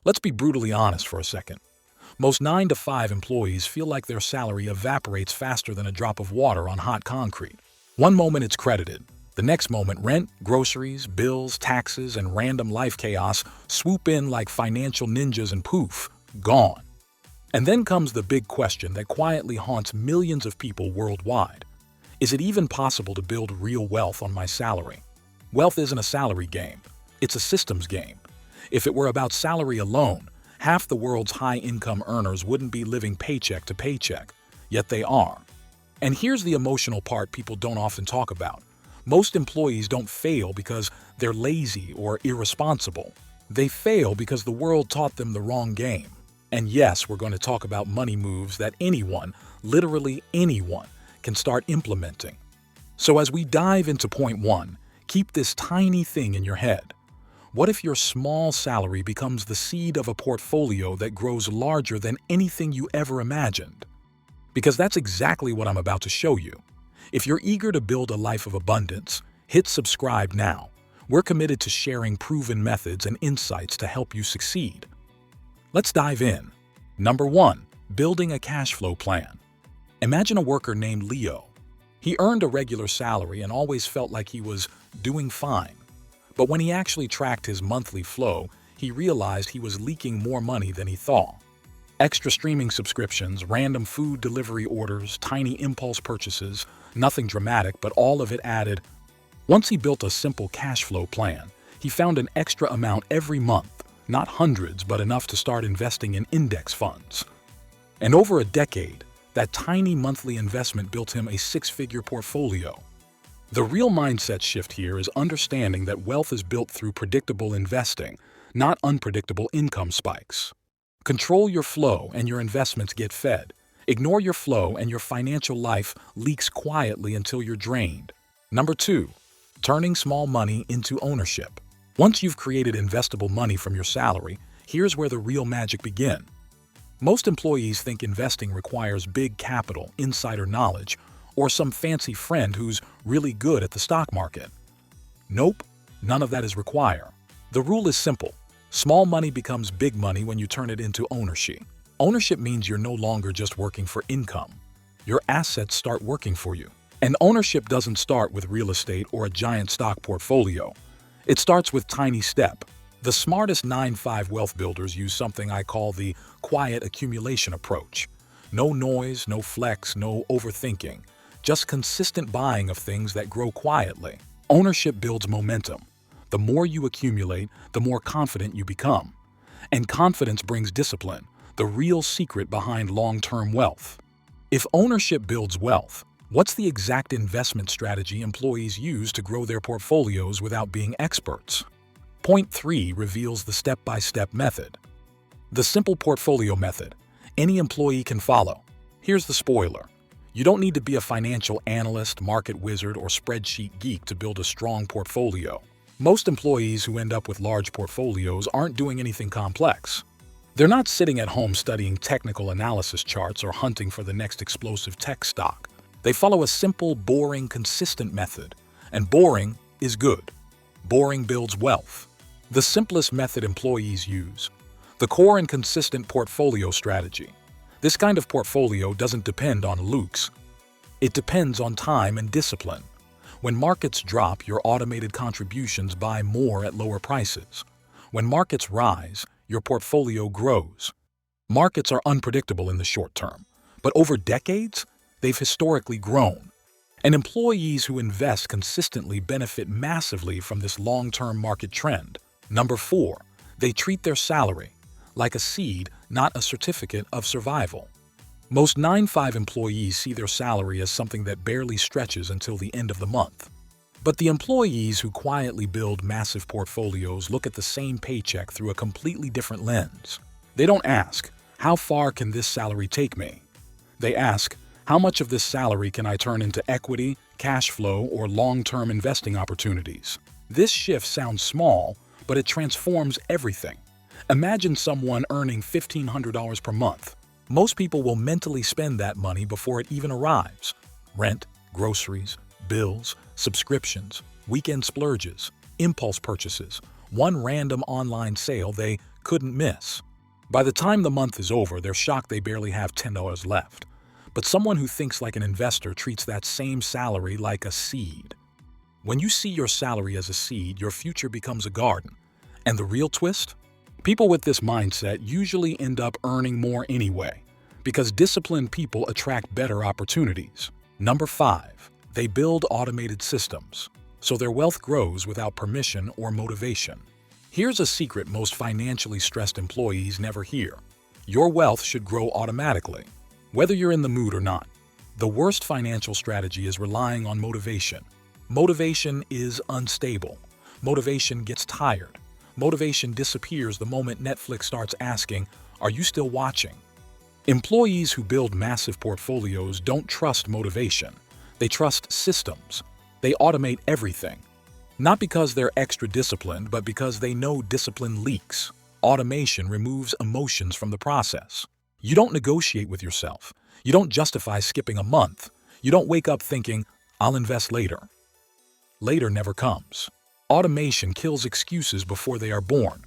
Let's be brutally honest for a second. Most 9 to 5 employees feel like their salary evaporates faster than a drop of water on hot concrete. One moment it's credited. The next moment rent, groceries, bills, taxes, and random life chaos swoop in like financial ninjas and poof, gone. And then comes the big question that quietly haunts millions of people worldwide. Is it even possible to build real wealth on my salary? Wealth isn't a salary game. It's a systems game. If it were about salary alone, half the world's high-income earners wouldn't be living paycheck to paycheck, yet they are. And here's the emotional part people don't often talk about. Most employees don't fail because they're lazy or irresponsible. They fail because the world taught them the wrong game. And yes, we're going to talk about money moves that anyone, literally anyone, can start implementing. So as we dive into point 1, keep this tiny thing in your head. What if your small salary becomes the seed of a portfolio that grows larger than anything you ever imagined? Because that's exactly what I'm about to show you. If you're eager to build a life of abundance, hit subscribe now. We're committed to sharing proven methods and insights to help you succeed. Let's dive in. Number 1. Building a cash flow plan. Imagine a worker named Leo. He earned a regular salary and always felt like he was doing fine. But when he actually tracked his monthly flow, he realized he was leaking more money than he thought. Extra streaming subscriptions, random food delivery orders, tiny impulse purchases, nothing dramatic, but all of it added. Once he built a simple cash flow plan, he found an extra amount every month, not hundreds, but enough to start investing in index funds. And over a decade, that tiny monthly investment built him a 6-figure portfolio. The real mindset shift here is understanding that wealth is built through predictable investing, not unpredictable income spikes. Control your flow and your investments get fed. Ignore your flow and your financial life leaks quietly until you're drained. Number 2. Turning small money into ownership. Once you've created investable money from your salary, here's where the real magic begins. Most employees think investing requires big capital, insider knowledge, or some fancy friend who's really good at the stock market. Nope, none of that is required. The rule is simple. Small money becomes big money when you turn it into ownership. Ownership means you're no longer just working for income. Your assets start working for you. And ownership doesn't start with real estate or a giant stock portfolio. It starts with tiny steps. The smartest 9-5 wealth builders use something I call the quiet accumulation approach. No noise, no flex, no overthinking. Just consistent buying of things that grow quietly. Ownership builds momentum. The more you accumulate, the more confident you become. And confidence brings discipline, the real secret behind long-term wealth. If ownership builds wealth, what's the exact investment strategy employees use to grow their portfolios without being experts? Point 3 reveals the step-by-step method. The simple portfolio method. Any employee can follow. Here's the spoiler. You don't need to be a financial analyst, market wizard, or spreadsheet geek to build a strong portfolio. Most employees who end up with large portfolios aren't doing anything complex. They're not sitting at home studying technical analysis charts or hunting for the next explosive tech stock. They follow a simple, boring, consistent method. And boring is good. Boring builds wealth. The simplest method employees use. The core and consistent portfolio strategy. This kind of portfolio doesn't depend on looks. It depends on time and discipline. When markets drop, your automated contributions buy more at lower prices. When markets rise, your portfolio grows. Markets are unpredictable in the short term, but over decades, they've historically grown. And employees who invest consistently benefit massively from this long-term market trend. Number 4, they treat their salary like a seed, not a certificate of survival. Most 9-5 employees see their salary as something that barely stretches until the end of the month. But the employees who quietly build massive portfolios look at the same paycheck through a completely different lens. They don't ask, how far can this salary take me? They ask, how much of this salary can I turn into equity, cash flow, or long-term investing opportunities? This shift sounds small, but it transforms everything. Imagine someone earning $1,500 per month. Most people will mentally spend that money before it even arrives. Rent, groceries, bills, subscriptions, weekend splurges, impulse purchases, one random online sale, they couldn't miss. By the time the month is over, they're shocked they barely have $10 left. But someone who thinks like an investor treats that same salary like a seed. When you see your salary as a seed, your future becomes a garden. And the real twist? People with this mindset usually end up earning more anyway, because disciplined people attract better opportunities. Number 5, they build automated systems, so their wealth grows without permission or motivation. Here's a secret most financially stressed employees never hear. Your wealth should grow automatically, whether you're in the mood or not. The worst financial strategy is relying on motivation. Motivation is unstable. Motivation gets tired. Motivation disappears the moment Netflix starts asking, "Are you still watching?" Employees who build massive portfolios don't trust motivation. They trust systems. They automate everything. Not because they're extra disciplined, but because they know discipline leaks. Automation removes emotions from the process. You don't negotiate with yourself. You don't justify skipping a month. You don't wake up thinking, "I'll invest later." Later never comes. Automation kills excuses before they are born.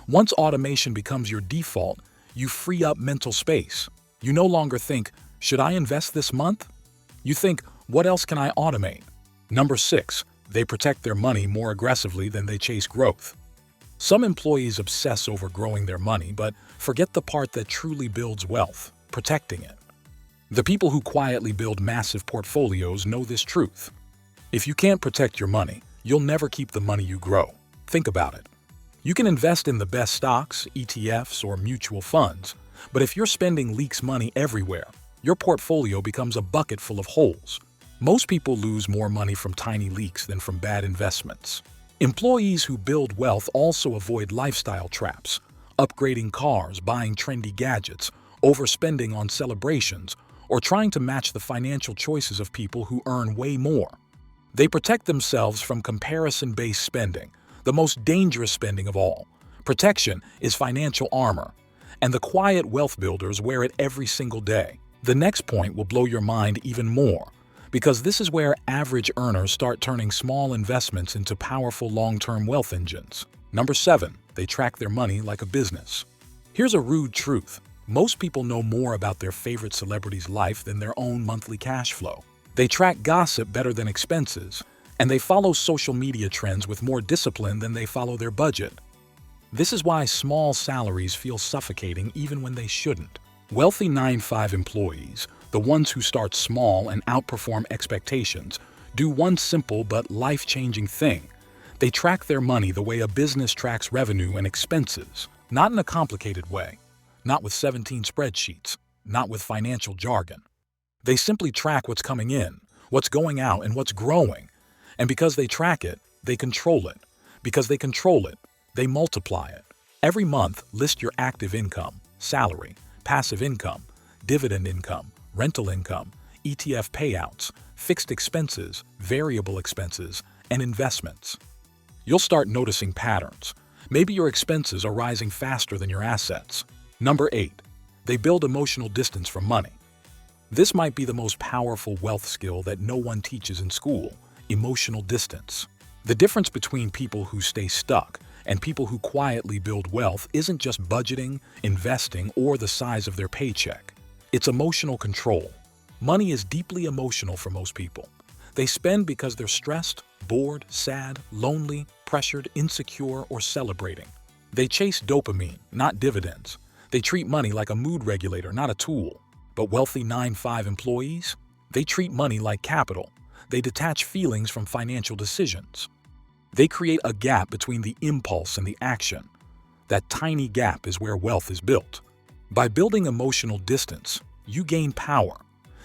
Once automation becomes your default, you free up mental space. You no longer think, "Should I invest this month?" You think, "What else can I automate?" Number 6, they protect their money more aggressively than they chase growth. Some employees obsess over growing their money, but forget the part that truly builds wealth, protecting it. The people who quietly build massive portfolios know this truth. If you can't protect your money, you'll never keep the money you grow. Think about it. You can invest in the best stocks, ETFs, or mutual funds, but if your spending leaks money everywhere, your portfolio becomes a bucket full of holes. Most people lose more money from tiny leaks than from bad investments. Employees who build wealth also avoid lifestyle traps, upgrading cars, buying trendy gadgets, overspending on celebrations, or trying to match the financial choices of people who earn way more. They protect themselves from comparison-based spending, the most dangerous spending of all. Protection is financial armor, and the quiet wealth builders wear it every single day. The next point will blow your mind even more, because this is where average earners start turning small investments into powerful long-term wealth engines. Number 7, they track their money like a business. Here's a rude truth. Most people know more about their favorite celebrity's life than their own monthly cash flow. They track gossip better than expenses, and they follow social media trends with more discipline than they follow their budget. This is why small salaries feel suffocating even when they shouldn't. Wealthy 9-to-5 employees, the ones who start small and outperform expectations, do one simple but life-changing thing. They track their money the way a business tracks revenue and expenses, not in a complicated way, not with 17 spreadsheets, not with financial jargon. They simply track what's coming in, what's going out, and what's growing. And because they track it, they control it. Because they control it, they multiply it. Every month, list your active income, salary, passive income, dividend income, rental income, ETF payouts, fixed expenses, variable expenses, and investments. You'll start noticing patterns. Maybe your expenses are rising faster than your assets. Number 8, they build emotional distance from money. This might be the most powerful wealth skill that no one teaches in school: emotional distance. The difference between people who stay stuck and people who quietly build wealth isn't just budgeting, investing, or the size of their paycheck. It's emotional control. Money is deeply emotional for most people. They spend because they're stressed, bored, sad, lonely, pressured, insecure, or celebrating. They chase dopamine, not dividends. They treat money like a mood regulator, not a tool. But wealthy 9-to-5 employees, they treat money like capital. They detach feelings from financial decisions. They create a gap between the impulse and the action. That tiny gap is where wealth is built. By building emotional distance, you gain power.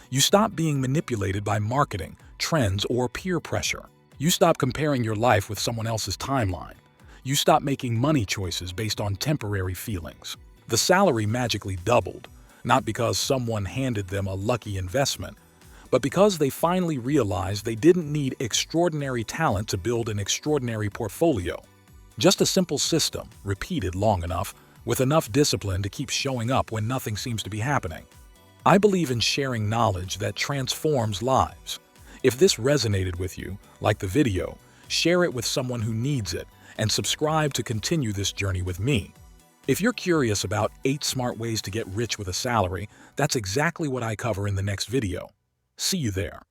You stop being manipulated by marketing, trends, or peer pressure. You stop comparing your life with someone else's timeline. You stop making money choices based on temporary feelings. The salary magically doubled, not because someone handed them a lucky investment, but because they finally realized they didn't need extraordinary talent to build an extraordinary portfolio. Just a simple system, repeated long enough, with enough discipline to keep showing up when nothing seems to be happening. I believe in sharing knowledge that transforms lives. If this resonated with you, like the video, share it with someone who needs it, and subscribe to continue this journey with me. If you're curious about 8 smart ways to get rich with a salary, that's exactly what I cover in the next video. See you there.